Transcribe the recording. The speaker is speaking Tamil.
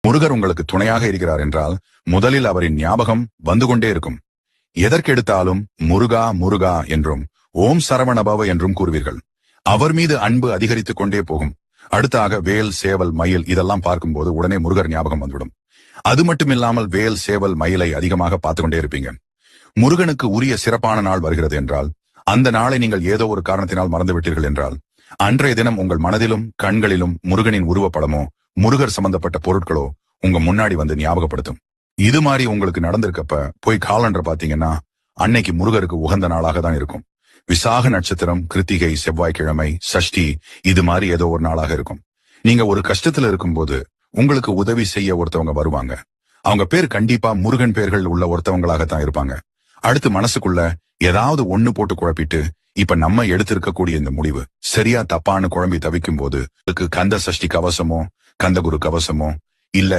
முருகர் உங்களுக்கு துணையாக இருக்கிறார் என்றால் முதலில் அவரின் ஞாபகம் வந்து கொண்டே இருக்கும். எதற்கெடுத்தாலும் முருகா முருகா என்றும் ஓம் சரவணபவ என்றும் கூறுவீர்கள். அவர் மீது அன்பு அதிகரித்துக் கொண்டே போகும். அடுத்தாக வேல், சேவல், மயில் இதெல்லாம் பார்க்கும்போது உடனே முருகர் ஞாபகம் வந்துவிடும். அது மட்டும் இல்லாமல் வேல், சேவல், மயிலை அதிகமாக பார்த்து கொண்டே இருப்பீங்க. முருகனுக்கு உரிய சிறப்பான நாள் வருகிறது என்றால், அந்த நாளை நீங்கள் ஏதோ ஒரு காரணத்தினால் மறந்துவிட்டீர்கள் என்றால், அன்றைய தினம் உங்கள் மனதிலும் கண்களிலும் முருகனின் உருவப்படமோ முருகர் சம்பந்தப்பட்ட பொருட்களோ உங்க முன்னாடி வந்து ஞாபகப்படுத்தும். இது மாதிரி உங்களுக்கு நடந்திருக்கப்ப போய் காலண்டர் பாத்தீங்கன்னா அன்னைக்கு முருகருக்கு உகந்த நாளாக தான் இருக்கும். விசாக நட்சத்திரம், கிருத்திகை, செவ்வாய்க்கிழமை, சஷ்டி இது மாதிரி ஏதோ ஒரு நாளாக இருக்கும். நீங்க ஒரு கஷ்டத்துல இருக்கும்போது உங்களுக்கு உதவி செய்ய ஒருத்தவங்க வருவாங்க. அவங்க பேர் கண்டிப்பா முருகன் பேர்கள் உள்ள ஒருத்தவங்களாகத்தான் இருப்பாங்க. அடுத்து மனசுக்குள்ள ஏதாவது ஒண்ணு போட்டு குழப்பிட்டு இப்ப நம்ம எடுத்திருக்கக்கூடிய இந்த முடிவு சரியா தப்பான்னு குழம்பி தவிக்கும் போது கந்த சஷ்டி கவசமோ கந்தகுரு கவசமோ இல்ல